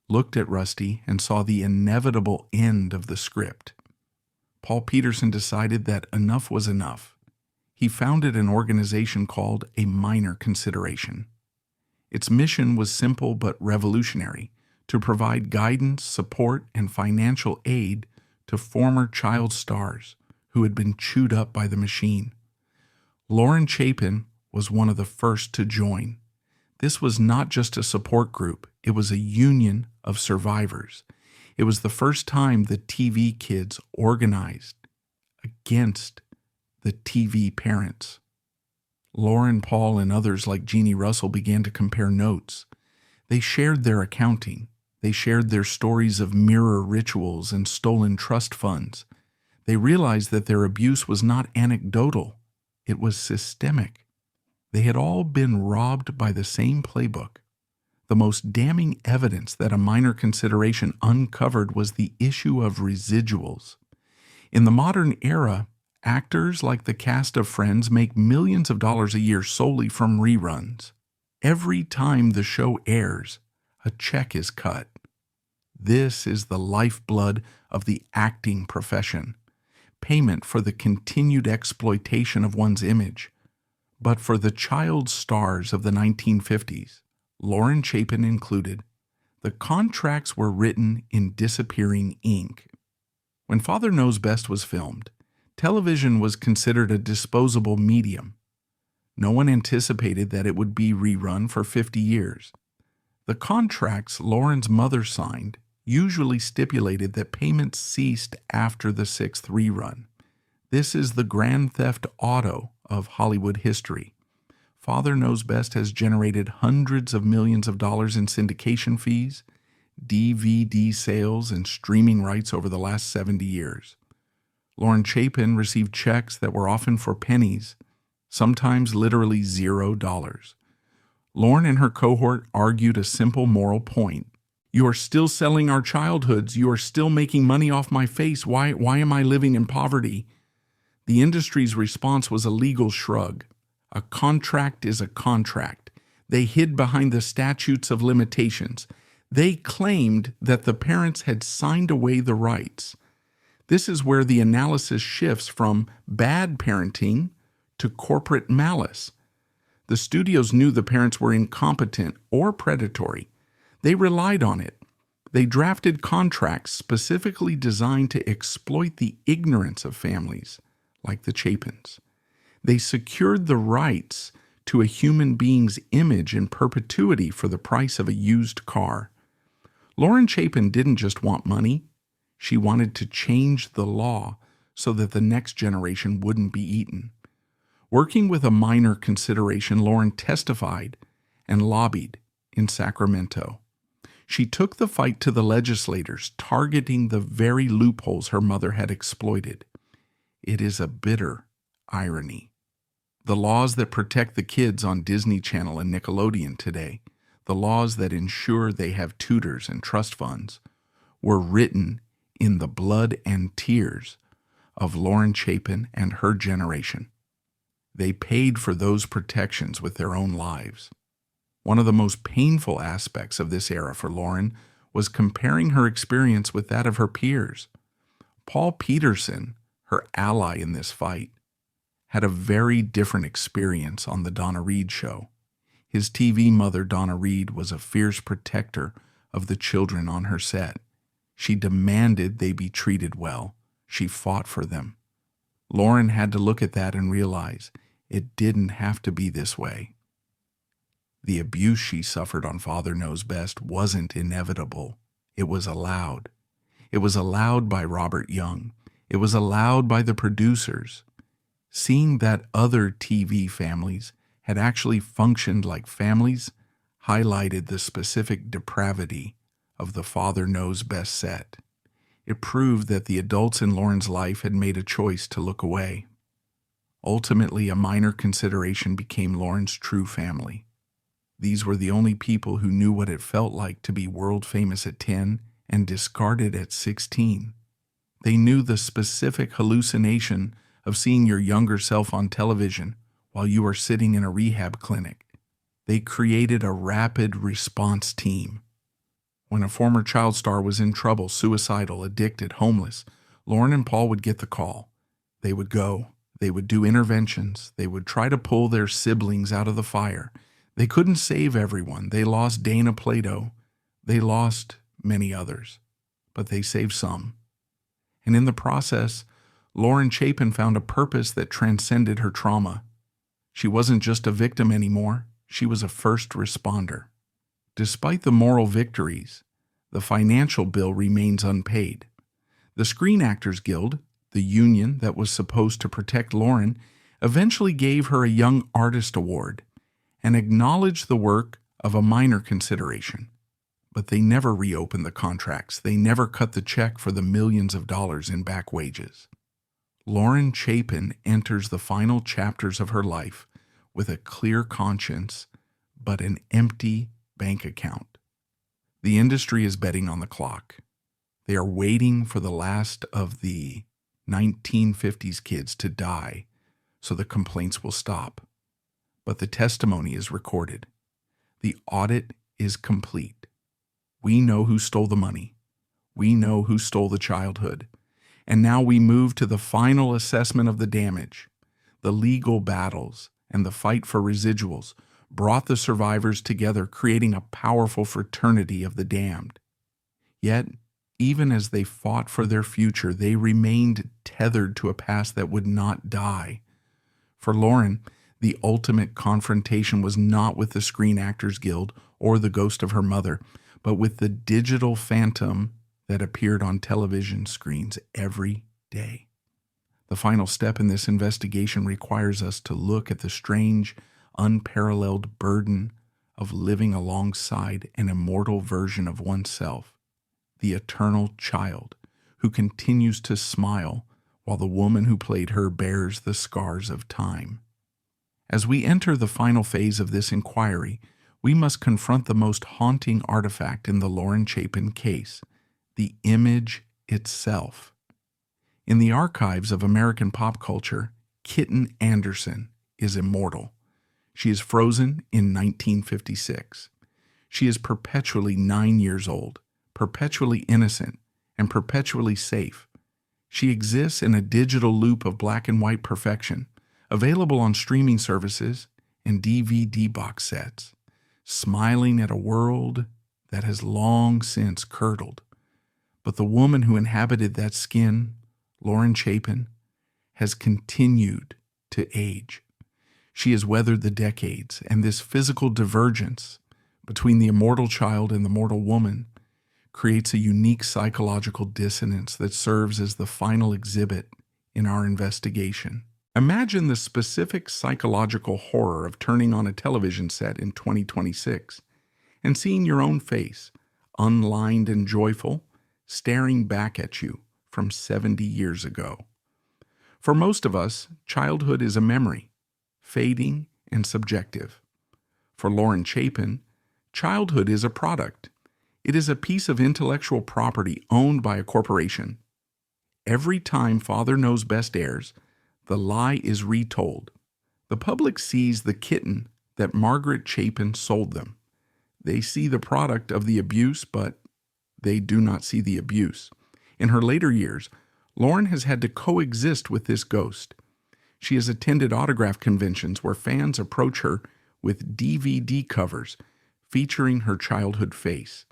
looked at Rusty and saw the inevitable end of the script. Paul Peterson decided that enough was enough. He founded an organization called A Minor Consideration. Its mission was simple but revolutionary: to provide guidance, support, and financial aid to former child stars who had been chewed up by the machine. Lauren Chapin was one of the first to join. This was not just a support group, it was a union of survivors. It was the first time the TV kids organized against the TV parents. Lauren, Paul, and others like Jeannie Russell began to compare notes. They shared their accounting. They shared their stories of mirror rituals and stolen trust funds. They realized that their abuse was not anecdotal. It was systemic. They had all been robbed by the same playbook. The most damning evidence that A Minor Consideration uncovered was the issue of residuals. In the modern era, actors like the cast of Friends make millions of dollars a year solely from reruns. Every time the show airs, a check is cut. This is the lifeblood of the acting profession, payment for the continued exploitation of one's image. But for the child stars of the 1950s, Lauren Chapin included, the contracts were written in disappearing ink. When Father Knows Best was filmed, television was considered a disposable medium. No one anticipated that it would be rerun for 50 years. The contracts Lauren's mother signed usually stipulated that payments ceased after the 6th rerun. This is the Grand Theft Auto of Hollywood history. Father Knows Best has generated hundreds of millions of dollars in syndication fees, DVD sales, and streaming rights over the last 70 years. Lauren Chapin received checks that were often for pennies, sometimes literally $0. Lauren and her cohort argued a simple moral point. You are still selling our childhoods. You are still making money off my face. Why am I living in poverty? The industry's response was a legal shrug. A contract is a contract. They hid behind the statutes of limitations. They claimed that the parents had signed away the rights. This is where the analysis shifts from bad parenting to corporate malice. The studios knew the parents were incompetent or predatory. They relied on it. They drafted contracts specifically designed to exploit the ignorance of families like the Chapins. They secured the rights to a human being's image in perpetuity for the price of a used car. Lauren Chapin didn't just want money. She wanted to change the law so that the next generation wouldn't be eaten. Working with A Minor Consideration, Lauren testified and lobbied in Sacramento. She took the fight to the legislators, targeting the very loopholes her mother had exploited. It is a bitter irony. The laws that protect the kids on Disney Channel and Nickelodeon today, the laws that ensure they have tutors and trust funds, were written in the blood and tears of Lauren Chapin and her generation. They paid for those protections with their own lives. One of the most painful aspects of this era for Lauren was comparing her experience with that of her peers. Paul Peterson, her ally in this fight, had a very different experience on the Donna Reed Show. His TV mother, Donna Reed, was a fierce protector of the children on her set. She demanded they be treated well. She fought for them. Lauren had to look at that and realize it didn't have to be this way. The abuse she suffered on Father Knows Best wasn't inevitable. It was allowed. It was allowed by Robert Young. It was allowed by the producers. Seeing that other TV families had actually functioned like families highlighted the specific depravity of the Father Knows Best set. It proved that the adults in Lauren's life had made a choice to look away. Ultimately, a minor consideration became Lauren's true family. These were the only people who knew what it felt like to be world famous at 10 and discarded at 16. They knew the specific hallucination of seeing your younger self on television while you were sitting in a rehab clinic. They created a rapid response team. When a former child star was in trouble, suicidal, addicted, homeless, Lauren and Paul would get the call. They would go. They would do interventions. They would try to pull their siblings out of the fire. They couldn't save everyone. They lost Dana Plato. They lost many others. But they saved some. And in the process, Lauren Chapin found a purpose that transcended her trauma. She wasn't just a victim anymore. She was a first responder. Despite the moral victories, the financial bill remains unpaid. The Screen Actors Guild, the union that was supposed to protect Lauren, eventually gave her a Young Artist Award and acknowledged the work of a minor consideration. But they never reopened the contracts. They never cut the check for the millions of dollars in back wages. Lauren Chapin enters the final chapters of her life with a clear conscience, but an empty bank account. The industry is betting on the clock. They are waiting for the last of the 1950s kids to die so the complaints will stop. But the testimony is recorded. The audit is complete. We know who stole the money. We know who stole the childhood. And now we move to the final assessment of the damage. The legal battles and the fight for residuals brought the survivors together, creating a powerful fraternity of the damned. Yet, even as they fought for their future, they remained tethered to a past that would not die. For Lauren, the ultimate confrontation was not with the Screen Actors Guild or the ghost of her mother, but with the digital phantom that appeared on television screens every day. The final step in this investigation requires us to look at the strange, unparalleled burden of living alongside an immortal version of oneself, the eternal child who continues to smile while the woman who played her bears the scars of time. As we enter the final phase of this inquiry, we must confront the most haunting artifact in the Lauren Chapin case, the image itself. In the archives of American pop culture, Kitten Anderson is immortal. She is frozen in 1956. She is perpetually 9 years old, perpetually innocent, and perpetually safe. She exists in a digital loop of black and white perfection, available on streaming services and DVD box sets, smiling at a world that has long since curdled. But the woman who inhabited that skin, Lauren Chapin, has continued to age. She has weathered the decades, and this physical divergence between the immortal child and the mortal woman creates a unique psychological dissonance that serves as the final exhibit in our investigation. Imagine the specific psychological horror of turning on a television set in 2026 and seeing your own face, unlined and joyful, staring back at you from 70 years ago. For most of us, childhood is a memory, fading and subjective. For Lauren Chapin, childhood is a product. It is a piece of intellectual property owned by a corporation. Every time Father Knows Best airs, the lie is retold. The public sees the kitten that Margaret Chapin sold them. They see the product of the abuse, but they do not see the abuse. In her later years, Lauren has had to coexist with this ghost. She has attended autograph conventions where fans approach her with DVD covers featuring her childhood face.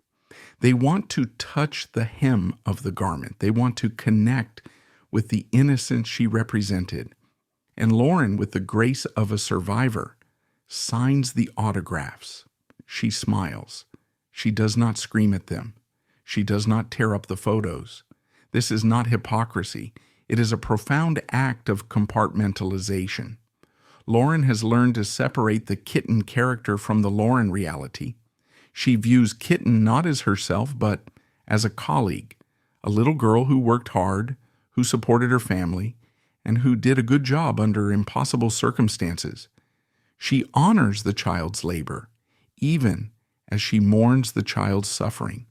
They want to touch the hem of the garment. They want to connect with the innocence she represented. And Lauren, with the grace of a survivor, signs the autographs. She smiles. She does not scream at them. She does not tear up the photos. This is not hypocrisy. It is a profound act of compartmentalization. Lauren has learned to separate the Kitten character from the Lauren reality. She views Kitten not as herself, but as a colleague, a little girl who worked hard, who supported her family, and who did a good job under impossible circumstances. She honors the child's labor, even as she mourns the child's suffering.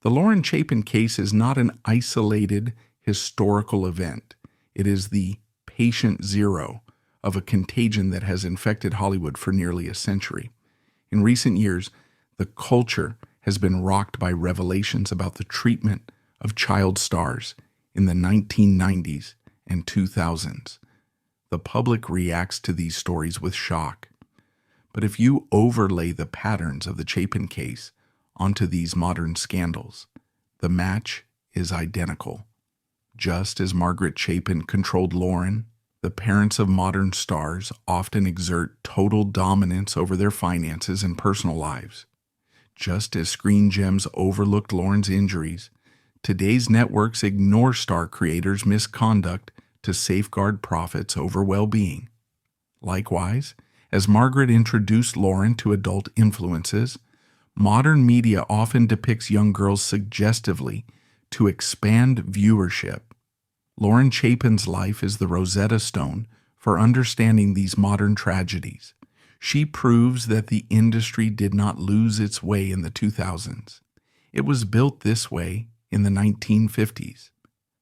The Lauren Chapin case is not an isolated historical event. It is the patient zero of a contagion that has infected Hollywood for nearly a century. In recent years, the culture has been rocked by revelations about the treatment of child stars in the 1990s and 2000s. The public reacts to these stories with shock. But if you overlay the patterns of the Chapin case onto these modern scandals, the match is identical. Just as Margaret Chapin controlled Lauren, the parents of modern stars often exert total dominance over their finances and personal lives. Just as Screen Gems overlooked Lauren's injuries, today's networks ignore star creators' misconduct to safeguard profits over well-being. Likewise, as Margaret introduced Lauren to adult influences, modern media often depicts young girls suggestively to expand viewership. Lauren Chapin's life is the Rosetta Stone for understanding these modern tragedies. She proves that the industry did not lose its way in the 2000s. It was built this way in the 1950s.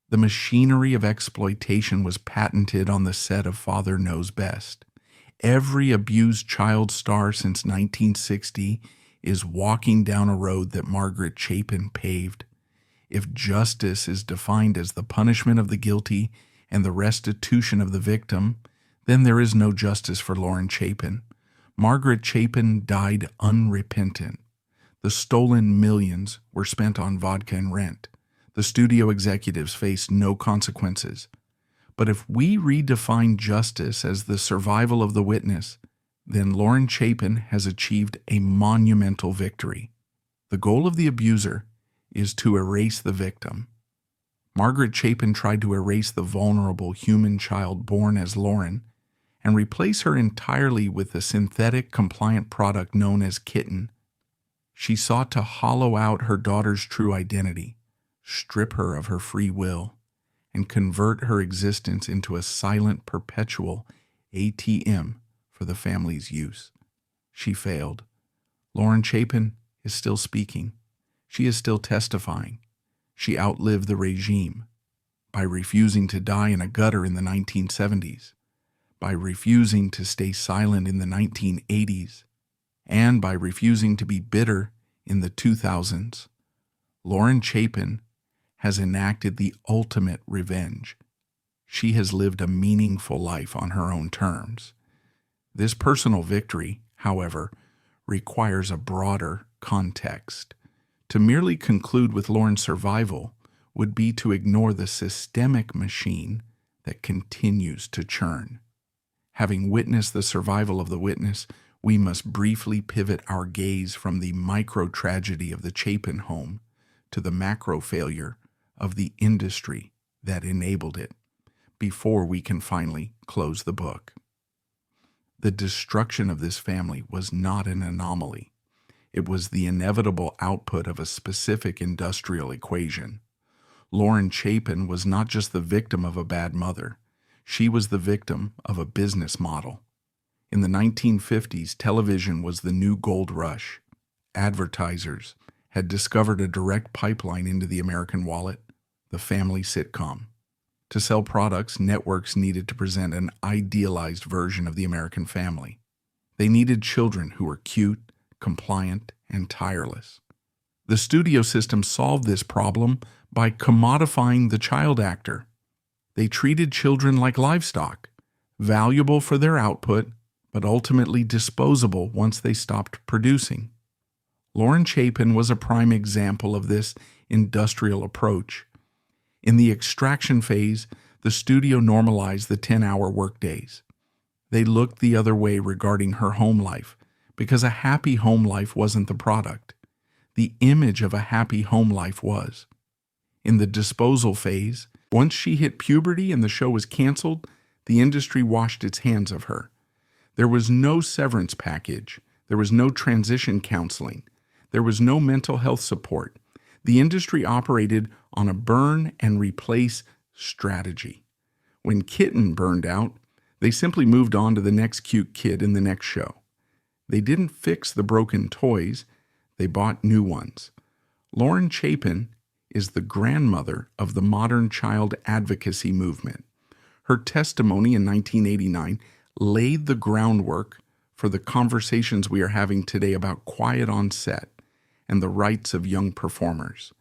The machinery of exploitation was patented on the set of Father Knows Best. Every abused child star since 1960 is walking down a road that Margaret Chapin paved. If justice is defined as the punishment of the guilty and the restitution of the victim, then there is no justice for Lauren Chapin. Margaret Chapin died unrepentant. The stolen millions were spent on vodka and rent. The studio executives faced no consequences. But if we redefine justice as the survival of the witness, then Lauren Chapin has achieved a monumental victory. The goal of the abuser is to erase the victim. Margaret Chapin tried to erase the vulnerable human child born as Lauren and replace her entirely with a synthetic compliant product known as Kitten. She sought to hollow out her daughter's true identity, strip her of her free will, and convert her existence into a silent, perpetual ATM for the family's use. She failed. Lauren Chapin is still speaking. She is still testifying. She outlived the regime by refusing to die in a gutter in the 1970s, by refusing to stay silent in the 1980s, and by refusing to be bitter in the 2000s. Lauren Chapin has enacted the ultimate revenge. She has lived a meaningful life on her own terms. This personal victory, however, requires a broader context. To merely conclude with Lauren's survival would be to ignore the systemic machine that continues to churn. Having witnessed the survival of the witness, we must briefly pivot our gaze from the micro-tragedy of the Chapin home to the macro-failure of the industry that enabled it, before we can finally close the book. The destruction of this family was not an anomaly. It was the inevitable output of a specific industrial equation. Lauren Chapin was not just the victim of a bad mother. She was the victim of a business model. In the 1950s, television was the new gold rush. Advertisers had discovered a direct pipeline into the American wallet, the family sitcom. To sell products, networks needed to present an idealized version of the American family. They needed children who were cute, compliant, and tireless. The studio system solved this problem by commodifying the child actor. They treated children like livestock, valuable for their output, but ultimately disposable once they stopped producing. Lauren Chapin was a prime example of this industrial approach. In the extraction phase, the studio normalized the 10-hour workdays. They looked the other way regarding her home life, because a happy home life wasn't the product. The image of a happy home life was. In the disposal phase, once she hit puberty and the show was canceled, the industry washed its hands of her. There was no severance package. There was no transition counseling. There was no mental health support. The industry operated on a burn and replace strategy. When Kitten burned out, they simply moved on to the next cute kid in the next show. They didn't fix the broken toys. They bought new ones. Lauren Chapin is the grandmother of the modern child advocacy movement. Her testimony in 1989 laid the groundwork for the conversations we are having today about quiet on set and the rights of young performers.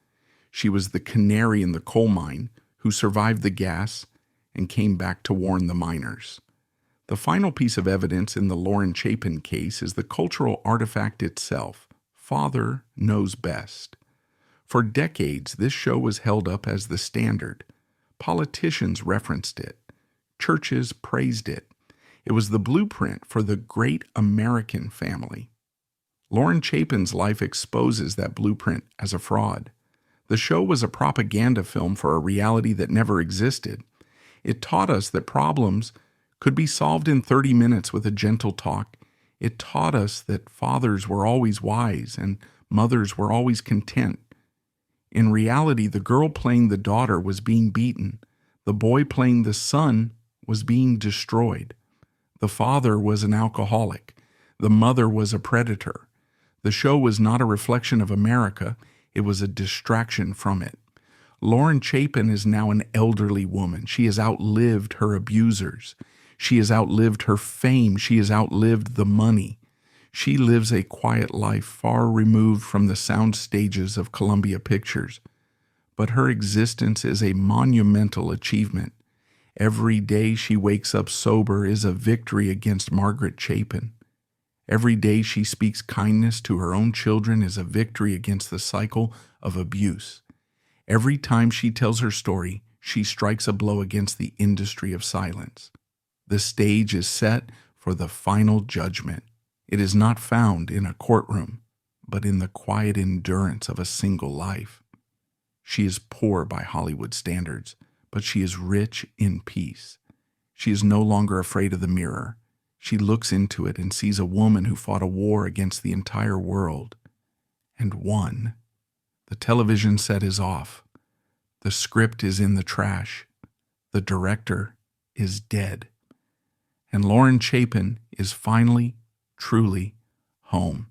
She was the canary in the coal mine who survived the gas and came back to warn the miners. The final piece of evidence in the Lauren Chapin case is the cultural artifact itself. Father knows best. For decades, this show was held up as the standard. Politicians referenced it. Churches praised it. It was the blueprint for the great American family. Lauren Chapin's life exposes that blueprint as a fraud. The show was a propaganda film for a reality that never existed. It taught us that problems could be solved in 30 minutes with a gentle talk. It taught us that fathers were always wise and mothers were always content. In reality, the girl playing the daughter was being beaten. The boy playing the son was being destroyed. The father was an alcoholic. The mother was a predator. The show was not a reflection of America. It was a distraction from it. Lauren Chapin is now an elderly woman. She has outlived her abusers. She has outlived her fame. She has outlived the money. She lives a quiet life far removed from the sound stages of Columbia Pictures. But her existence is a monumental achievement. Every day she wakes up sober is a victory against Margaret Chapin. Every day she speaks kindness to her own children is a victory against the cycle of abuse. Every time she tells her story, she strikes a blow against the industry of silence. The stage is set for the final judgment. It is not found in a courtroom, but in the quiet endurance of a single life. She is poor by Hollywood standards, but she is rich in peace. She is no longer afraid of the mirror. She looks into it and sees a woman who fought a war against the entire world and won. The television set is off. The script is in the trash. The director is dead. And Lauren Chapin is finally, truly home.